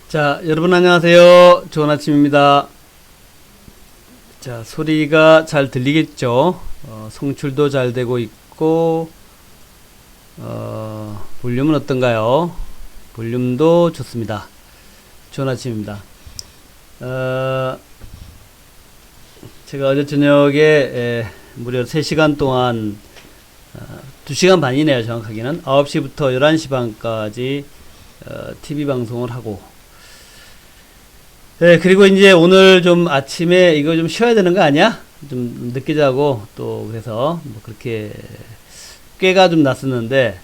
자, 여러분 안녕하세요. 좋은 아침입니다. 자, 소리가 잘 들리겠죠? 송출도 잘 되고 있고, 볼륨은 어떤가요? 볼륨도 좋습니다. 좋은 아침입니다. 제가 어제 저녁에 무려 3시간 동안 2시간 반이네요. 정확하게는 9시부터 11시 반까지 TV 방송을 하고, 네, 그리고 이제 오늘 좀 아침에 이거 좀 쉬어야 되는 거 아니야? 좀 늦게 자고 또 그래서 뭐 그렇게 꾀가 좀 났었는데,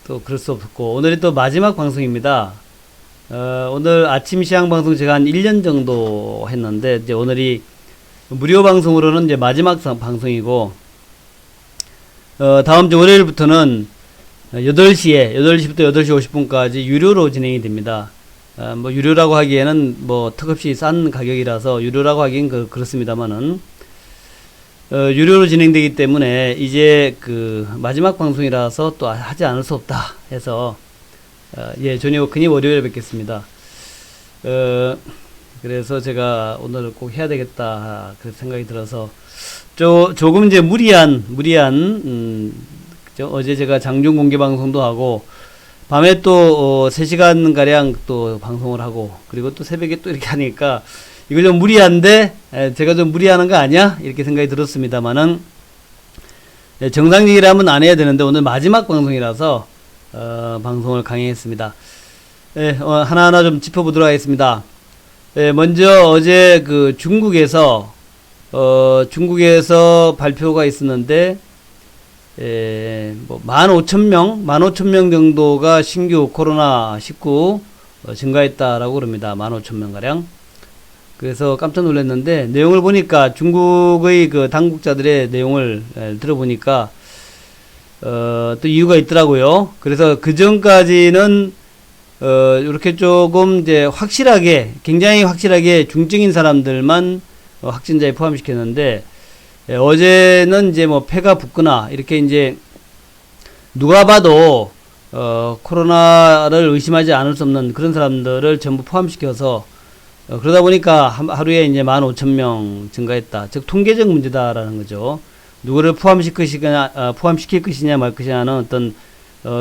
또 그럴 수 없었고, 오늘이 또 마지막 방송입니다. 오늘 아침 시향 방송 제가 한 1년 정도 했는데, 이제 오늘이 무료 방송으로는 이제 마지막 방송이고, 다음 주 월요일부터는 8시부터 8시 50분까지 유료로 진행이 됩니다. 뭐 유료라고 하기에는 뭐 턱없이 싼 가격이라서 유료라고 하기엔 그렇습니다만은 유료로 진행되기 때문에 이제 그 마지막 방송이라서 또 하지 않을 수 없다 해서 조니 워크니 월요일에 뵙겠습니다. 그래서 제가 오늘 꼭 해야 되겠다 그런 생각이 들어서 조금 이제 무리한 그죠? 어제 제가 장중 공개 방송도 하고 밤에 또 3시간 가량 또 방송을 하고, 그리고 또 새벽에 또 이렇게 하니까 이거 좀 무리한데 제가 좀 무리하는 거 아니야? 이렇게 생각이 들었습니다만은 정상 얘기를 안 해야 되는데 오늘 마지막 방송이라서 방송을 강행했습니다. 하나하나 좀 짚어보도록 하겠습니다. 먼저 어제 그 중국에서 발표가 있었는데, 뭐 15,000명 정도가 신규 코로나19 증가했다라고 그럽니다. 15,000명 가량. 그래서 깜짝 놀랐는데, 내용을 보니까 중국의 그 당국자들의 내용을 들어보니까 또 이유가 있더라고요. 그래서 그 전까지는 이렇게 조금 이제 굉장히 확실하게 중증인 사람들만 확진자에 포함시켰는데, 어제는 이제 뭐 폐가 붓거나 이렇게 이제 누가 봐도 코로나를 의심하지 않을 수 없는 그런 사람들을 전부 포함시켜서 그러다 보니까 하루에 이제 15,000명 증가했다. 즉 통계적 문제다라는 거죠. 누구를 포함시킬 것이냐 말 것이냐는 어떤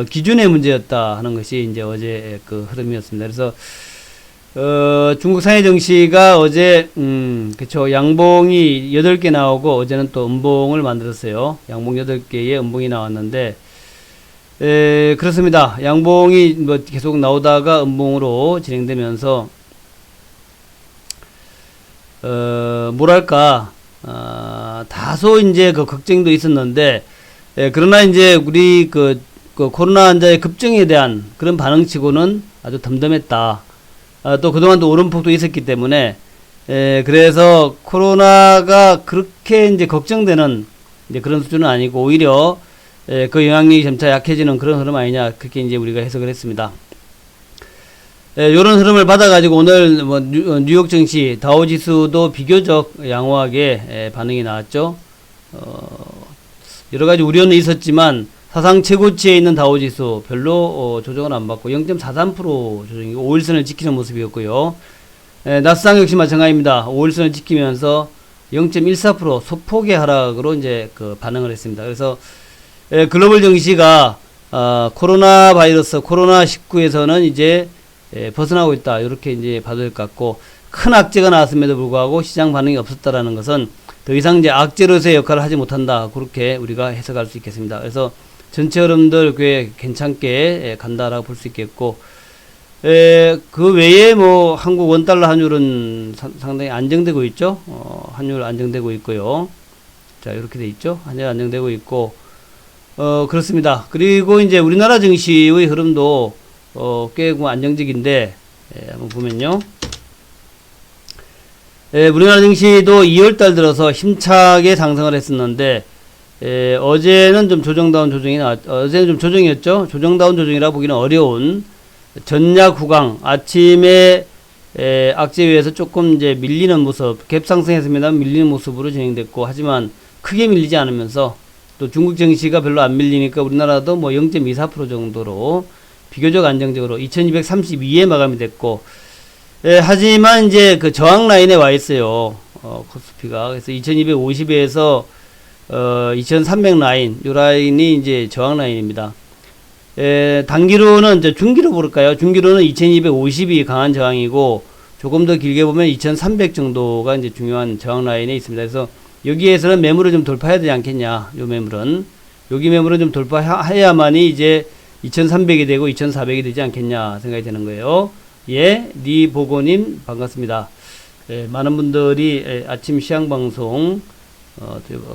기준의 문제였다 하는 것이 이제 어제 그 흐름이었습니다. 그래서 중국 상해정시가 어제 그쵸, 양봉이 8개 나오고 어제는 또 음봉을 만들었어요. 양봉 8개의 음봉이 나왔는데, 그렇습니다. 양봉이 뭐 계속 나오다가 음봉으로 진행되면서 뭐랄까 다소 이제 그 걱정도 있었는데, 그러나 이제 우리 그 코로나 환자의 급증에 대한 그런 반응치고는 아주 덤덤했다. 또 그동안 또 오름폭도 있었기 때문에, 그래서 코로나가 그렇게 이제 걱정되는 이제 그런 수준은 아니고, 오히려 그 영향력이 점차 약해지는 그런 흐름 아니냐, 그렇게 이제 우리가 해석을 했습니다. 요런 흐름을 받아가지고 오늘 뭐 뉴욕 증시 다우지수도 비교적 양호하게 반응이 나왔죠. 여러 가지 우려는 있었지만 사상 최고치에 있는 다우지수 별로 조정을 안 받고 0.43% 조정이고 5일선을 지키는 모습이었고요. 나스닥 역시 마찬가지입니다. 5일선을 지키면서 0.14% 소폭의 하락으로 이제 그 반응을 했습니다. 그래서 글로벌 증시가 코로나 바이러스 코로나19에서는 이제 벗어나고 있다, 이렇게 이제 봐도 될 것 같고, 큰 악재가 나왔음에도 불구하고 시장 반응이 없었다라는 것은 더 이상 이제 악재로서의 역할을 하지 못한다, 그렇게 우리가 해석할 수 있겠습니다. 그래서 전체 흐름들 꽤 괜찮게 간다라고 볼 수 있겠고, 그 외에 뭐 한국 원달러 환율은 상당히 안정되고 있죠. 환율 안정되고 있고요. 자, 이렇게 돼 있죠. 환율 안정되고 있고, 그렇습니다. 그리고 이제 우리나라 증시의 흐름도 꽤 안정적인데, 한번 보면요. 우리나라 증시도 2월달 들어서 힘차게 상승을 했었는데, 어제는 좀 조정다운 조정이 어제는 좀 조정이었죠. 조정다운 조정이라 보기는 어려운 전략 후강, 아침에 악재 위에서 조금 이제 밀리는 모습, 갭 상승했습니다. 밀리는 모습으로 진행됐고, 하지만 크게 밀리지 않으면서 또 중국 증시가 별로 안 밀리니까 우리나라도 뭐 0.24% 정도로 비교적 안정적으로 2232에 마감이 됐고, 하지만 이제 그 저항 라인에 와 있어요. 코스피가. 그래서 2250에서 2300 라인, 요 라인이 이제 저항 라인입니다. 단기로는, 중기로 볼까요? 중기로는 2250이 강한 저항이고, 조금 더 길게 보면 2300 정도가 이제 중요한 저항 라인에 있습니다. 그래서 여기에서는 매물을 좀 돌파해야 되지 않겠냐, 요 매물은. 여기 매물은 좀 돌파해야만이 이제 2300이 되고 2400이 되지 않겠냐 생각이 되는 거예요. 예, 니보고님 반갑습니다. 많은 분들이 아침 시황방송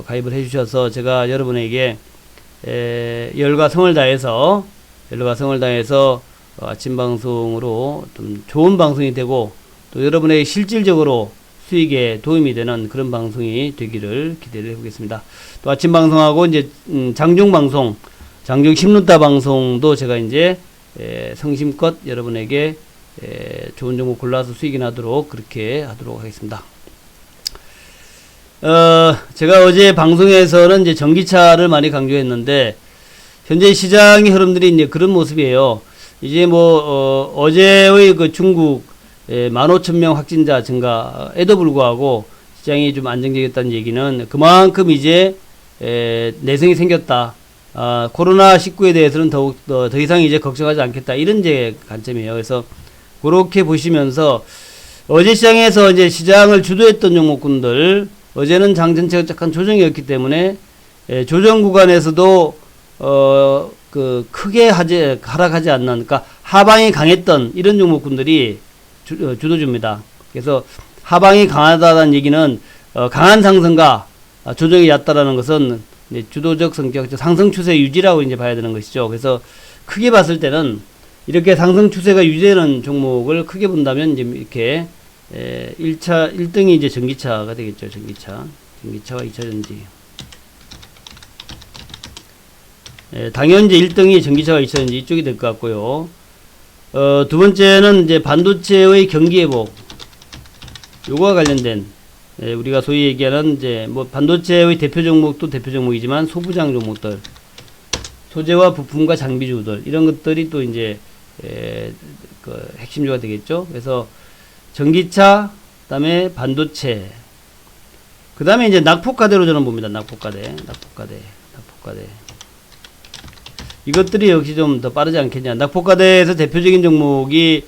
가입을 해주셔서 제가 여러분에게 열과 성을 다해서 아침 방송으로 좀 좋은 방송이 되고 또 여러분에게 실질적으로 수익에 도움이 되는 그런 방송이 되기를 기대를 해보겠습니다. 또 아침 방송하고 이제 장중 방송, 장중 심루타 방송도 제가 이제 성심껏 여러분에게 좋은 종목 골라서 수익이 나도록 그렇게 하도록 하겠습니다. 제가 어제 방송에서는 이제 전기차를 많이 강조했는데 현재 시장의 흐름들이 이제 그런 모습이에요. 이제 뭐 어제의 그 중국 15,000명 확진자 증가에도 불구하고 시장이 좀 안정적이었다는 얘기는 그만큼 이제 내성이 생겼다. 코로나19에 대해서는 더 이상 이제 걱정하지 않겠다. 이런 이제 관점이에요. 그래서 그렇게 보시면서 어제 시장에서 이제 시장을 주도했던 종목군들 어제는 장 전체가 약간 조정이었기 때문에 조정 구간에서도 크게 하락하지 않는, 그러니까 하방이 강했던 이런 종목군들이 주도주입니다. 그래서 하방이 강하다는 얘기는 강한 상승과 조정이 얕다라는 것은 주도적 성격, 상승 추세 유지라고 이제 봐야 되는 것이죠. 그래서 크게 봤을 때는 이렇게 상승 추세가 유지되는 종목을 크게 본다면 이제 이렇게 1등이 이제 전기차가 되겠죠. 전기차와 2차전지. 당연 이제 1등이 전기차와 2차전지 이쪽이 될 것 같고요. 두 번째는 이제 반도체의 경기 회복. 요거와 관련된, 우리가 소위 얘기하는 이제 뭐 반도체의 대표 종목도 대표 종목이지만 소부장 종목들, 소재와 부품과 장비주들, 이런 것들이 또 이제, 그 핵심주가 되겠죠. 그래서 전기차, 그 다음에 반도체, 그 다음에 이제 낙폭과대로 저는 봅니다. 낙폭과대. 이것들이 역시 좀 더 빠르지 않겠냐. 낙폭과대에서 대표적인 종목이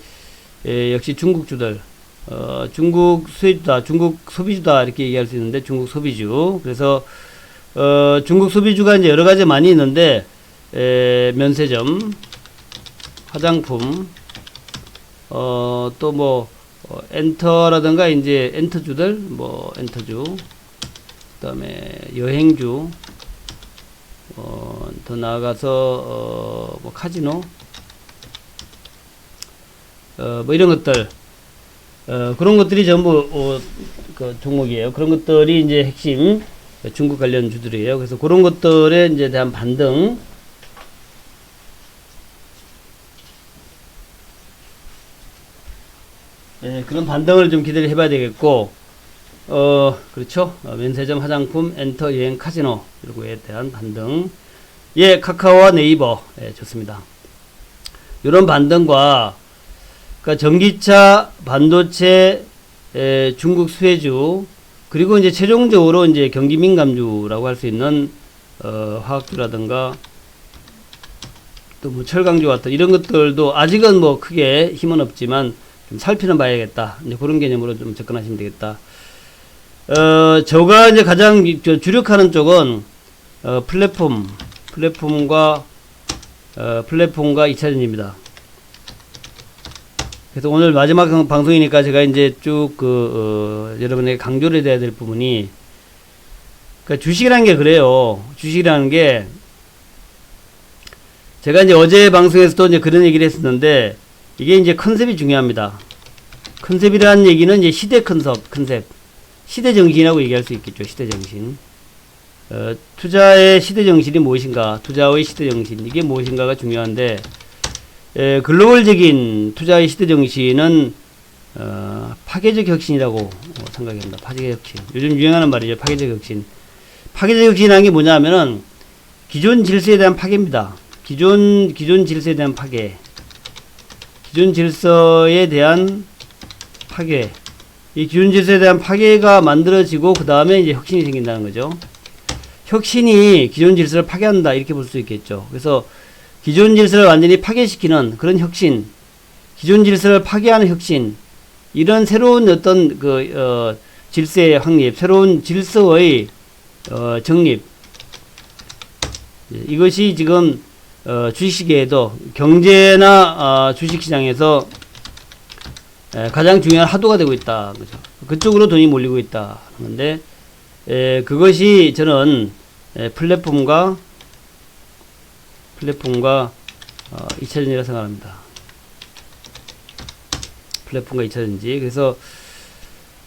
역시 중국주들, 중국 수혜주다, 중국 소비주다 이렇게 얘기할 수 있는데 중국 소비주. 그래서 중국 소비주가 이제 여러 가지 많이 있는데 면세점, 화장품, 또 뭐 엔터라든가 이제 엔터주들, 뭐 엔터주, 그다음에 여행주. 더 나아가서 뭐 카지노, 뭐 이런 것들, 그런 것들이 전부 그 종목이에요. 그런 것들이 이제 핵심 중국 관련 주들이에요. 그래서 그런 것들에 이제 대한 반등, 그런 반등을 좀 기대를 해봐야 되겠고, 그렇죠. 면세점, 화장품, 엔터, 여행, 카지노, 이런 거에 대한 반등. 예, 카카오와 네이버. 좋습니다. 이런 반등과, 그러니까 전기차, 반도체, 중국 수혜주, 그리고 이제 최종적으로 이제 경기 민감주라고 할 수 있는, 화학주라든가, 또 뭐 철강주 같은 이런 것들도 아직은 뭐 크게 힘은 없지만 좀 살피는 봐야겠다. 이제 그런 개념으로 좀 접근하시면 되겠다. 제가 이제 가장 주력하는 쪽은 플랫폼과 2차전지입니다. 그래서 오늘 마지막 방송이니까 제가 이제 쭉 여러분에게 강조를 해야 될 부분이, 그러니까 주식이라는 게 그래요. 주식이라는 게 제가 이제 어제 방송에서도 이제 그런 얘기를 했었는데 이게 이제 컨셉이 중요합니다. 컨셉이라는 얘기는 이제 시대 컨셉. 시대정신이라고 얘기할 수 있겠죠. 시대정신. 투자의 시대정신이 무엇인가, 투자의 시대정신, 이게 무엇인가가 중요한데, 글로벌적인 투자의 시대정신은 파괴적 혁신이라고 생각합니다. 파괴적 혁신. 요즘 유행하는 말이죠. 파괴적 혁신. 파괴적 혁신이라는 게 뭐냐면은 기존 질서에 대한 파괴입니다. 기존 질서에 대한 파괴. 기존 질서에 대한 파괴. 이 기존 질서에 대한 파괴가 만들어지고 그 다음에 이제 혁신이 생긴다는 거죠. 혁신이 기존 질서를 파괴한다 이렇게 볼 수 있겠죠. 그래서 기존 질서를 완전히 파괴시키는 그런 혁신, 기존 질서를 파괴하는 혁신, 이런 새로운 어떤 질서의 확립, 새로운 질서의 정립, 이것이 지금 주식시계에도 경제나 주식시장에서 가장 중요한 하도가 되고 있다. 그죠? 그쪽으로 돈이 몰리고 있다. 그런데 그것이 저는 플랫폼과 2차전지라 생각합니다. 플랫폼과 2차전지. 그래서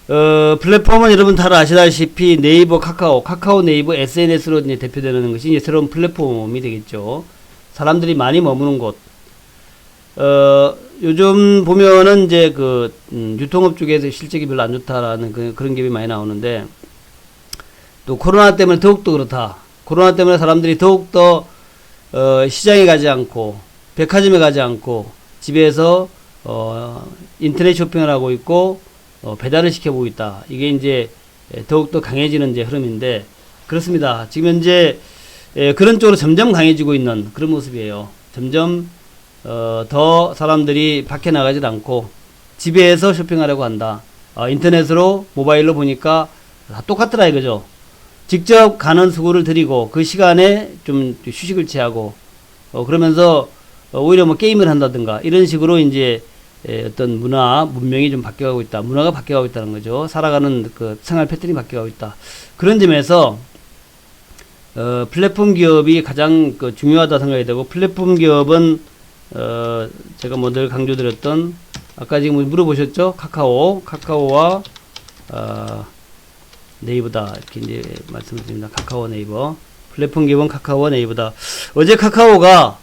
플랫폼은 여러분 다 아시다시피 네이버, 카카오 네이버 SNS로 이제 대표되는 것이 이제 새로운 플랫폼이 되겠죠. 사람들이 많이 머무는 곳. 요즘 보면은 이제 유통업 쪽에서 실적이 별로 안 좋다라는 그런 기업이 많이 나오는데, 또 코로나 때문에 더욱더 그렇다. 코로나 때문에 사람들이 더욱더 시장에 가지 않고 백화점에 가지 않고 집에서 인터넷 쇼핑을 하고 있고 배달을 시켜보고 있다. 이게 이제 더욱더 강해지는 이제 흐름인데, 그렇습니다. 지금 현재 그런 쪽으로 점점 강해지고 있는 그런 모습이에요. 점점 더 사람들이 밖에 나가지 않고 집에서 쇼핑하려고 한다. 인터넷으로 모바일로 보니까 다 똑같더라 이거죠. 직접 가는 수고를 들이고 그 시간에 좀 휴식을 취하고 그러면서 오히려 뭐 게임을 한다든가 이런 식으로 이제 어떤 문명이 좀 바뀌어가고 있다. 문화가 바뀌어가고 있다는 거죠. 살아가는 그 생활 패턴이 바뀌어가고 있다. 그런 점에서 플랫폼 기업이 가장 중요하다 생각이 되고, 플랫폼 기업은 제가 뭐 늘 강조드렸던, 아까 지금 물어보셨죠? 카카오와 네이버다 이렇게 이제 말씀드립니다. 카카오 네이버 플랫폼 기업은 카카오와 네이버다. 어제 카카오가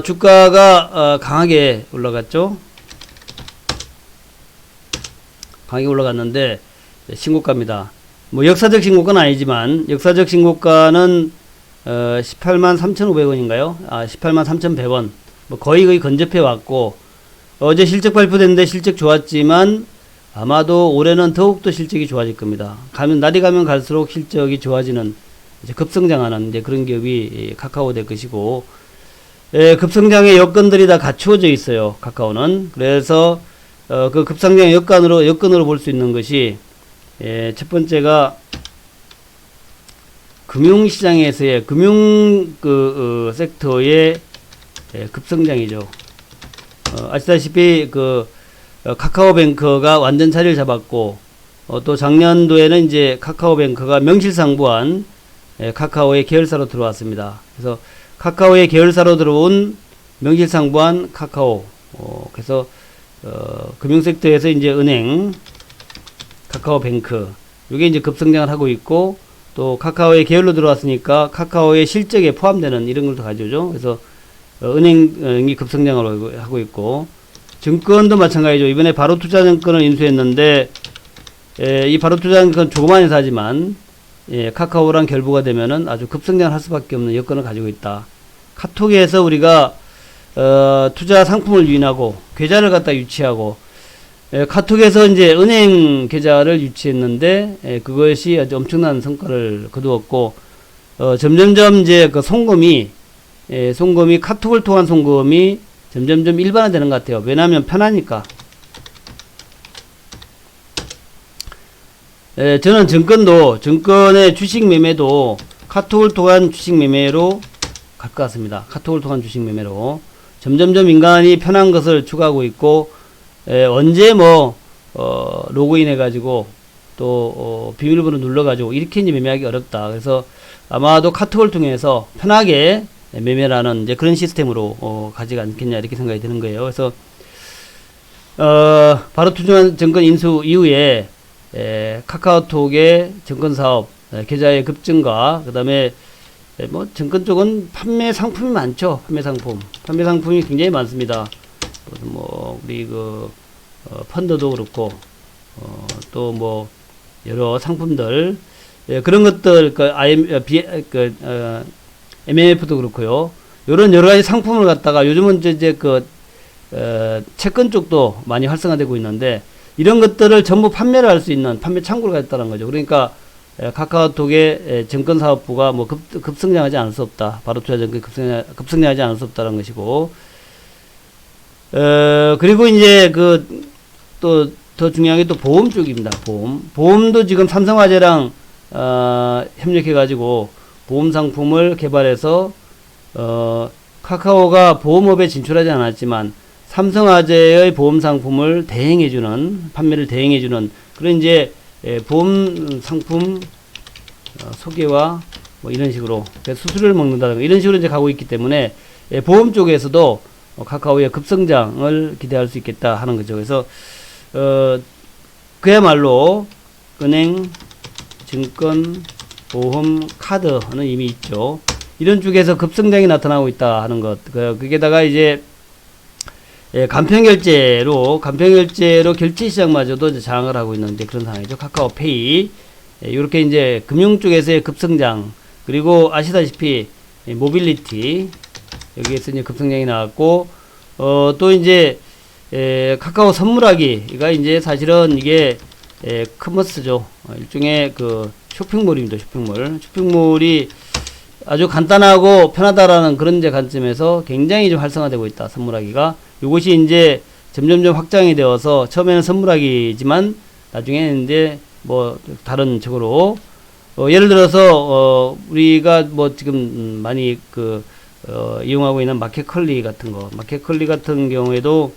주가가 강하게 올라갔죠. 강하게 올라갔는데 신고가입니다. 뭐 역사적 신고가는 아니지만, 역사적 신고가는 18만 3,500원인가요? 18만 3,100원. 뭐 거의 근접해 왔고, 어제 실적 발표됐는데 실적 좋았지만 아마도 올해는 더욱더 실적이 좋아질 겁니다. 날이 가면 갈수록 실적이 좋아지는, 이제 급성장하는 이제 그런 기업이 카카오 될 것이고, 급성장의 여건들이 다 갖추어져 있어요. 카카오는. 그래서 그 급성장의 여건으로 볼 수 있는 것이, 첫 번째가 금융시장에서의 섹터의 급성장이죠. 아시다시피 카카오뱅크가 완전 자리를 잡았고, 또 작년도에는 이제 카카오뱅크가 명실상부한 카카오의 계열사로 들어왔습니다. 그래서 카카오의 계열사로 들어온 명실상부한 카카오. 그래서 금융섹터에서 이제 은행, 카카오뱅크, 이게 이제 급성장을 하고 있고, 또 카카오의 계열로 들어왔으니까 카카오의 실적에 포함되는 이런 걸 더 가져오죠. 그래서 은행이 급성장을 하고 있고, 증권도 마찬가지죠. 이번에 바로투자증권을 인수했는데, 이 바로투자증권 조그만 회사지만 카카오랑 결부가 되면은 아주 급성장을 할 수밖에 없는 여건을 가지고 있다. 카톡에서 우리가 투자 상품을 유인하고 계좌를 갖다 유치하고, 카톡에서 이제 은행 계좌를 유치했는데 그것이 아주 엄청난 성과를 거두었고, 점점점 이제 송금이 카톡을 통한 송금이 점점점 일반화되는 것 같아요. 왜냐하면 편하니까. 저는 증권의 주식 매매도 카톡을 통한 주식 매매로 갈 것 같습니다. 카톡을 통한 주식 매매로 점점점 인간이 편한 것을 추구하고 있고, 언제 로그인 해가지고 또 비밀번호 눌러가지고 이렇게 이제 매매하기 어렵다. 그래서 아마도 카톡을 통해서 편하게 매매라는 이제 그런 시스템으로 가지 않겠냐 이렇게 생각이 드는 거예요. 그래서 바로투자증권 인수 이후에 카카오톡의 증권사업 계좌의 급증과, 그 다음에 증권 쪽은 판매 상품이 많죠. 판매 상품이 굉장히 많습니다. 우리 펀드도 그렇고, 또 여러 상품들, 그런 것들, MMF도 그렇고요. 이런 여러 가지 상품을 갖다가 요즘은 이제 채권 쪽도 많이 활성화되고 있는데 이런 것들을 전부 판매를 할 수 있는 판매 창구를 가졌다는 거죠. 그러니까 카카오톡의 증권사업부가 뭐 급성장하지 않을 수 없다. 바로투자증권 급성장하지 않을 수 없다는 것이고, 그리고 이제 또 더 중요한 게 또 보험 쪽입니다. 보험도 지금 삼성화재랑 협력해가지고 보험 상품을 개발해서 카카오가 보험업에 진출하지 않았지만 삼성화재의 보험 상품을 대행해주는, 판매를 대행해주는 그런 이제 보험 상품 소개와 뭐 이런 식으로 수수료를 먹는다든가 이런 식으로 이제 가고 있기 때문에 보험 쪽에서도 카카오의 급성장을 기대할 수 있겠다 하는 거죠. 그래서 그야말로 은행, 증권, 보험, 카드는 이미 있죠. 이런 쪽에서 급성장이 나타나고 있다 하는 것. 그게다가 이제 간편결제로 결제 시장마저도 이제 장악을 하고 있는 이제 그런 상황이죠. 카카오페이. 이렇게 이제 금융 쪽에서의 급성장, 그리고 아시다시피 모빌리티, 여기에서 이제 급성장이 나왔고, 또 이제 카카오 선물하기가 이제 사실은 이게 커머스죠. 일종의 쇼핑몰입니다. 쇼핑몰이 아주 간단하고 편하다라는 그런 이제 관점에서 굉장히 좀 활성화되고 있다. 선물하기가. 이것이 이제 점점점 확장이 되어서 처음에는 선물하기지만 나중에는 이제 뭐 다른 쪽으로 예를 들어서 우리가 뭐 지금 많이 이용하고 있는 마켓컬리 같은 같은 경우에도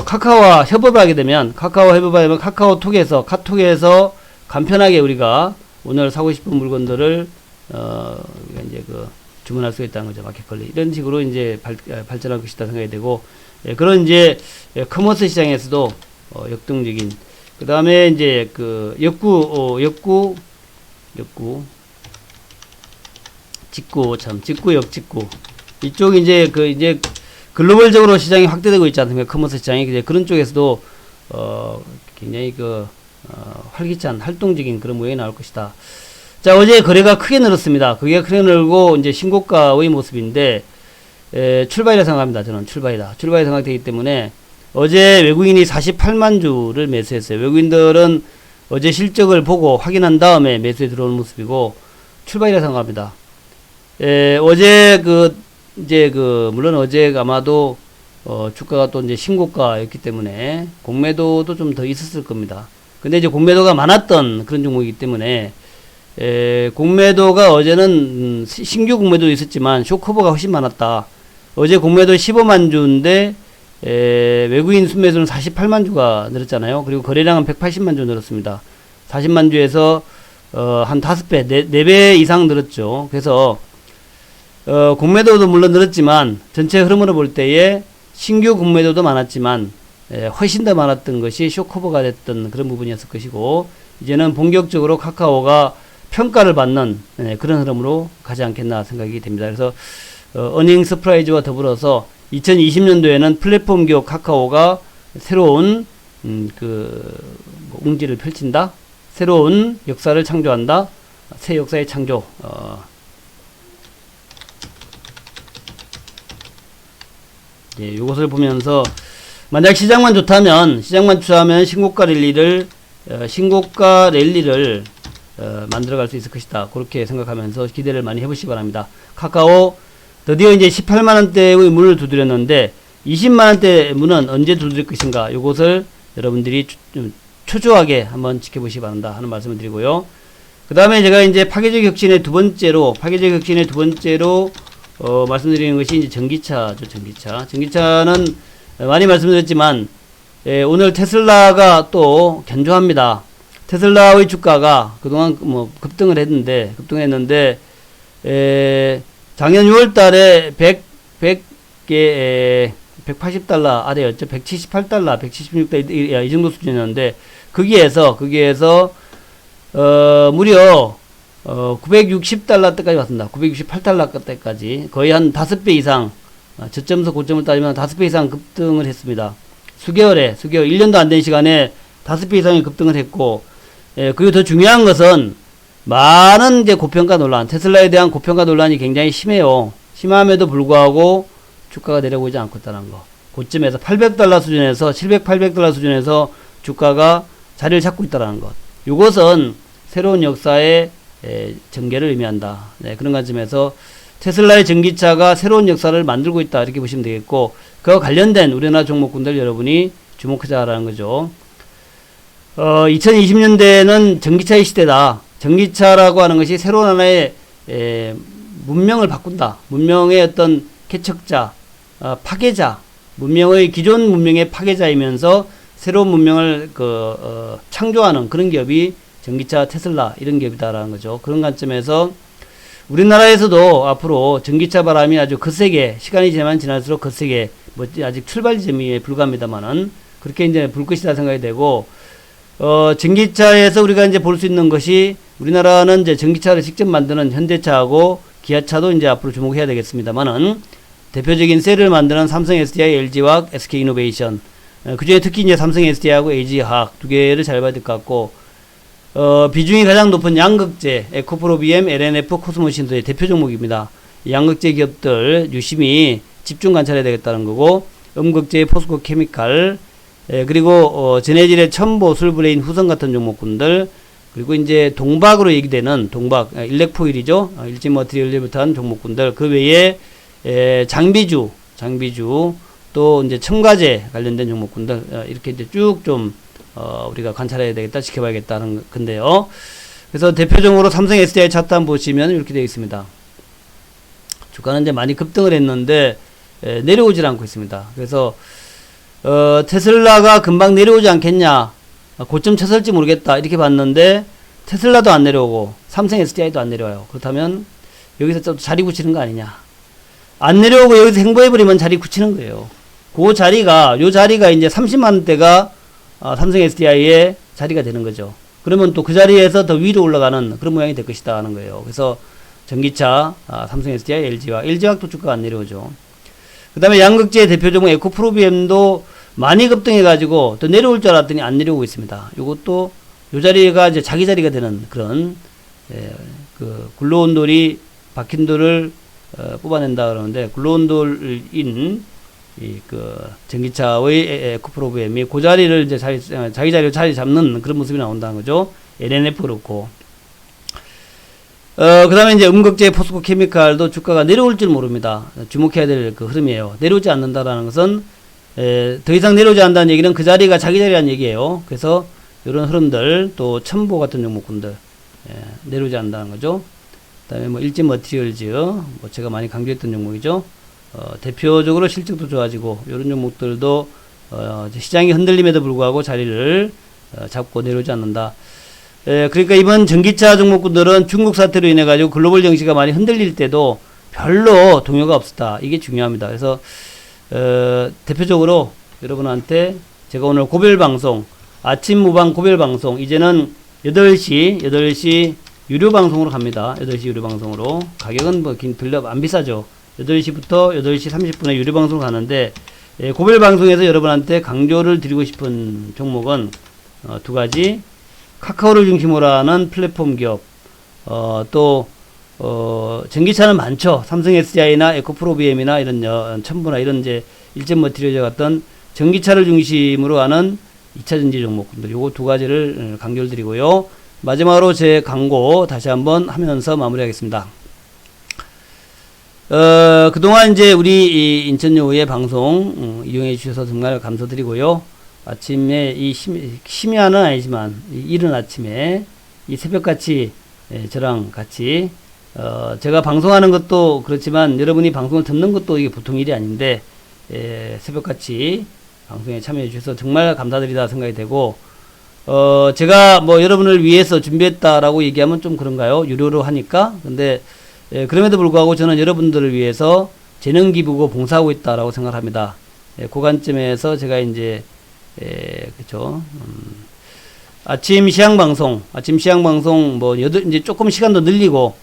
카카오와 협업을 하게 되면 카카오톡에서 간편하게 우리가 오늘 사고 싶은 물건들을 이제 주문할 수 있다는 거죠. 마켓컬리. 이런 식으로 이제 발전할 것이다 생각이 되고, 그런 이제 커머스 시장에서도 역동적인, 그 다음에 이제 직구 역직구 이쪽 이제 이제 글로벌적으로 시장이 확대되고 있지 않습니까? 커머스 시장이. 이제 그런 쪽에서도 굉장히 활기찬 활동적인 그런 모양이 나올 것이다. 자, 어제 거래가 크게 늘었습니다. 그게 크게 늘고 이제 신고가의 모습인데, 출발이라 생각합니다. 저는 출발이다 생각되기 때문에 어제 외국인이 48만 주를 매수했어요. 외국인들은 어제 실적을 보고 확인한 다음에 매수에 들어오는 모습이고, 출발이라 생각합니다. 어제 물론 어제 아마도 주가가 또 이제 신고가였기 때문에 공매도도 좀 더 있었을 겁니다. 근데 이제 공매도가 많았던 그런 종목이기 때문에 공매도가 어제는 신규 공매도 있었지만 쇼커버가 훨씬 많았다. 어제 공매도 15만 주인데 외국인 순매수는 48만 주가 늘었잖아요. 그리고 거래량은 180만 주 늘었습니다. 40만 주에서 한 5배, 4배 이상 늘었죠. 그래서 공매도도 물론 늘었지만 전체 흐름으로 볼 때에 신규 공매도도 많았지만 훨씬 더 많았던 것이 쇼커버가 됐던 그런 부분이었을 것이고, 이제는 본격적으로 카카오가 평가를 받는 그런 흐름으로 가지 않겠나 생각이 됩니다. 그래서 어닝 서프라이즈와 더불어서 2020년도에는 플랫폼 기업 카카오가 새로운 웅지를 펼친다, 새로운 역사를 창조한다, 새 역사의 창조. 이것을 보면서 만약 시장만 좋다면 신고가 랠리를 만들어갈 수 있을 것이다. 그렇게 생각하면서 기대를 많이 해보시기 바랍니다. 카카오 드디어 이제 18만원대의 문을 두드렸는데 20만원대 문은 언제 두드릴 것인가, 이것을 여러분들이 좀 초조하게 한번 지켜보시기 바란다 하는 말씀을 드리고요. 그 다음에 제가 이제 파괴적 혁신의 두 번째로 말씀드리는 것이 이제 전기차죠. 전기차는 많이 말씀드렸지만 오늘 테슬라가 또 견조합니다. 테슬라의 주가가 그동안 급등을 했는데 작년 6월 달에 180달러 아래였죠. 178달러, 176달러 이 정도 수준이었는데 거기에서 무려 960달러 때까지 왔습니다. 968달러 때까지 거의 한 5배 이상, 저점에서 고점을 따지면 5배 이상 급등을 했습니다. 수개월 1년도 안 된 시간에 5배 이상의 급등을 했고, 그리고 더 중요한 것은 많은 이제 고평가 논란, 테슬라에 대한 고평가 논란이 굉장히 심해요. 심함에도 불구하고 주가가 내려오지 않고 있다는 거. 고점에서 800달러 수준에서 700, 800달러 수준에서 주가가 자리를 잡고 있다는 것. 이것은 새로운 역사의 전개를 의미한다. 네, 그런 관점에서 테슬라의 전기차가 새로운 역사를 만들고 있다. 이렇게 보시면 되겠고, 그와 관련된 우리나라 종목군들 여러분이 주목하자라는 거죠. 2020년대는 전기차의 시대다. 전기차라고 하는 것이 새로운 하나의 문명을 바꾼다. 문명의 어떤 개척자, 파괴자, 기존 문명의 파괴자이면서 새로운 문명을 창조하는 그런 기업이 전기차 테슬라 이런 기업이다라는 거죠. 그런 관점에서 우리나라에서도 앞으로 전기차 바람이 아주 거세게 시간이 지날수록 거세게 아직 출발 지점에 불과합니다만은 그렇게 이제 불 것이다 생각이 되고, 전기차에서 우리가 이제 볼 수 있는 것이 우리나라는 이제 전기차를 직접 만드는 현대차하고 기아차도 이제 앞으로 주목해야 되겠습니다만은 대표적인 셀을 만드는 삼성 SDI, LG화학, SK이노베이션, 그 중에 특히 이제 삼성 SDI하고 LG화학 두 개를 잘 봐야 될 것 같고, 비중이 가장 높은 양극재, 에코프로비엠, LNF, 코스모신도의 대표 종목입니다. 양극재 기업들 유심히 집중 관찰해야 되겠다는 거고, 음극재의 포스코 케미칼, 그리고 전해질의 첨보, 술브레인, 후성 같은 종목군들, 그리고 이제 동박으로 얘기되는 동박, 일렉포일이죠. 일진머티리얼부터 한 종목군들, 그 외에 장비주, 또 이제 첨가제 관련된 종목군들, 이렇게 이제 쭉 좀 우리가 관찰해야 되겠다, 지켜봐야겠다는 건데요. 그래서 대표적으로 삼성 SDI 차트 한번 보시면 이렇게 되어 있습니다. 주가는 이제 많이 급등을 했는데 내려오질 않고 있습니다. 그래서 테슬라가 금방 내려오지 않겠냐, 고점 쳤을지 모르겠다 이렇게 봤는데 테슬라도 안 내려오고 삼성 SDI도 안 내려와요. 그렇다면 여기서 좀 자리 굳히는 거 아니냐. 안 내려오고 여기서 행보해버리면 자리 굳히는 거예요. 요 자리가 이제 30만원대가 삼성 SDI의 자리가 되는 거죠. 그러면 또 그 자리에서 더 위로 올라가는 그런 모양이 될 것이다 하는 거예요. 그래서 전기차, 삼성 SDI, LG화학도 주가가 안 내려오죠. 그 다음에 양극재의 대표 종목 에코프로비엠도 많이 급등해가지고 더 내려올 줄 알았더니 안 내려오고 있습니다. 요것도 요 자리가 이제 자기 자리가 되는 그런, 그 굴러온 돌이 박힌 돌을 뽑아낸다 그러는데, 굴러온 돌인 전기차의 에코프로비엠이 그 자리를 이제 자기 자리를 자리 잡는 그런 모습이 나온다는 거죠. LNF 그렇고. 그 다음에 이제 음극재 포스코 케미칼도 주가가 내려올 줄 모릅니다. 주목해야 될 그 흐름이에요. 내려오지 않는다라는 것은, 더 이상 내려오지 않는다는 얘기는 그 자리가 자기 자리라는 얘기예요. 그래서 이런 흐름들, 또 첨보 같은 종목군들, 내려오지 않는다는 거죠. 그 다음에 뭐 일진머티리얼즈, 제가 많이 강조했던 종목이죠. 대표적으로 실적도 좋아지고, 이런 종목들도, 시장이 흔들림에도 불구하고 자리를 잡고 내려오지 않는다. 그러니까 이번 전기차 종목군들은 중국 사태로 인해 가지고 글로벌 증시가 많이 흔들릴 때도 별로 동요가 없었다. 이게 중요합니다. 그래서 대표적으로 여러분한테 제가 오늘 고별 방송, 아침 무방 고별 방송, 이제는 8시 유료 방송으로 갑니다. 8시 유료 방송으로. 가격은 뭐 별로 안 비싸죠. 8시부터 8시 30분에 유료 방송 가는데, 고별 방송에서 여러분한테 강조를 드리고 싶은 종목은 두 가지. 카카오를 중심으로 하는 플랫폼 기업, 전기차는 많죠. 삼성 SDI나 에코프로비엠이나 이런 첨부나 이런 이제 일진머티리얼 같은 전기차를 중심으로 하는 2차전지 종목들, 요거 두 가지를 강조를 드리고요. 마지막으로 제 광고 다시 한번 하면서 마무리하겠습니다. 그동안 이제 우리 인천여우의 방송 이용해 주셔서 정말 감사드리고요. 아침에 심야는 아니지만 이른 아침에 이 새벽같이 저랑 같이 제가 방송하는 것도 그렇지만 여러분이 방송을 듣는 것도 이게 보통 일이 아닌데, 새벽같이 방송에 참여해 주셔서 정말 감사드리다 생각이 되고, 제가 뭐 여러분을 위해서 준비했다라고 얘기하면 좀 그런가요? 유료로 하니까. 근데 그럼에도 불구하고 저는 여러분들을 위해서 재능기부고 봉사하고 있다라고 생각합니다. 그 관점에서 제가 이제 그쵸. 아침 시향방송, 뭐, 이제 조금 시간도 늘리고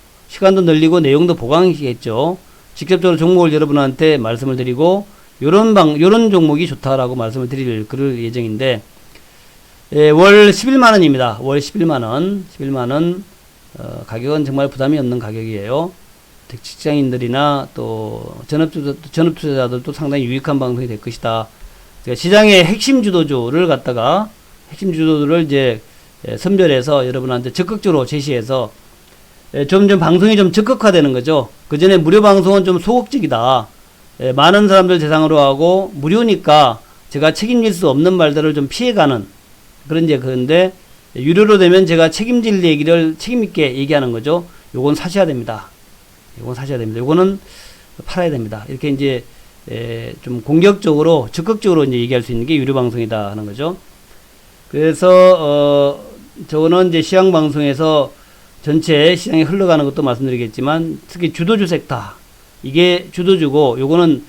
내용도 보강이겠죠. 직접적으로 종목을 여러분한테 말씀을 드리고, 요런 종목이 좋다라고 말씀을 그럴 예정인데, 월 11만원입니다. 월 11만원. 가격은 정말 부담이 없는 가격이에요. 직장인들이나 또 전업투자자들도 상당히 유익한 방송이 될 것이다. 그러니까 시장의 핵심 주도주를 갖다가 핵심 주도주를 이제 선별해서 여러분한테 적극적으로 제시해서 점점 방송이 좀 적극화되는 거죠. 그 전에 무료 방송은 좀 소극적이다. 많은 사람들 대상으로 하고 무료니까 제가 책임질 수 없는 말들을 좀 피해가는 그런 이제 그런데 유료로 되면 제가 책임질 얘기를 책임있게 얘기하는 거죠. 요건 사셔야 됩니다. 요건 사셔야 됩니다. 요거는 팔아야 됩니다. 이렇게 이제 좀 공격적으로 적극적으로 이제 얘기할 수 있는 게 유료 방송이다 하는 거죠. 그래서 저거는 이제 시황 방송에서 전체 시장이 흘러가는 것도 말씀드리겠지만 특히 주도주 섹터 이게 주도주고 요거는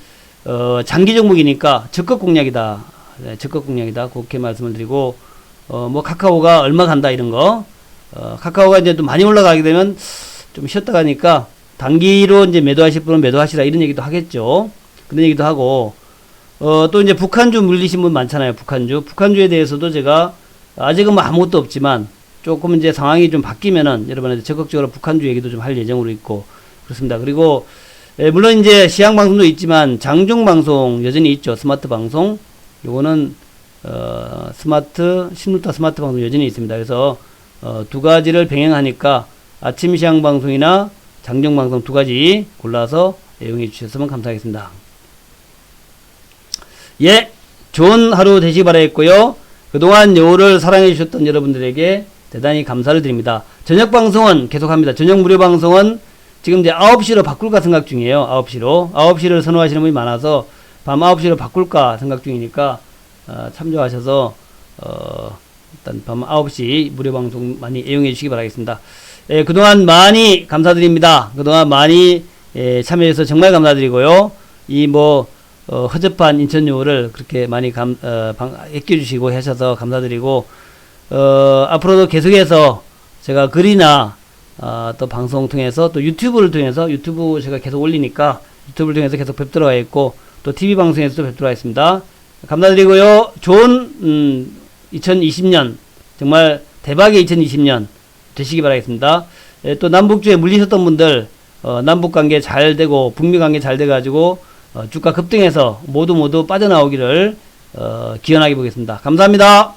장기 종목이니까 적극 공략이다. 네, 적극 공략이다. 그렇게 말씀을 드리고 뭐 카카오가 얼마 간다 이런 거 카카오가 이제 또 많이 올라가게 되면 좀 쉬었다 가니까 단기로 이제 매도하실 분은 매도하시라 이런 얘기도 하겠죠. 그런 얘기도 하고 또 이제 북한주 물리신 분 많잖아요. 북한주에 대해서도 제가 아직은 뭐 아무것도 없지만 조금 이제 상황이 좀 바뀌면은 여러분한테 적극적으로 북한주 얘기도 좀 할 예정으로 있고 그렇습니다. 그리고 물론 이제 시향 방송도 있지만 장중 방송 여전히 있죠. 스마트 방송 요거는 신루타 스마트 방송 여전히 있습니다. 그래서 두 가지를 병행하니까 아침 시향 방송이나 장중 방송 두 가지 골라서 이용해 주셨으면 감사하겠습니다. 예, 좋은 하루 되시기 바라겠고요. 그동안 여우를 사랑해 주셨던 여러분들에게 대단히 감사를 드립니다. 저녁 방송은 계속합니다. 저녁 무료 방송은 지금 이제 9시로 바꿀까 생각 중이에요. 9시를 선호하시는 분이 많아서 밤 9시로 바꿀까 생각 중이니까 참조하셔서 일단 밤 9시 무료 방송 많이 애용해 주시기 바라겠습니다. 그동안 많이 감사드립니다. 그동안 많이 참여해서 정말 감사드리고요. 이 허접한 인천요를 그렇게 많이 아껴주시고 하셔서 감사드리고 앞으로도 계속해서 제가 글이나 또 방송 통해서 또 유튜브를 통해서 유튜브 제가 계속 올리니까 유튜브를 통해서 계속 뵙도록 하겠고 또 TV 방송에서도 뵙도록 하겠습니다. 감사드리고요. 좋은 2020년 정말 대박의 2020년 되시기 바라겠습니다. 또 남북주에 물리셨던 분들 남북관계 잘 되고 북미관계 잘 돼가지고 주가 급등해서 모두 빠져나오기를 기원하게 보겠습니다. 감사합니다.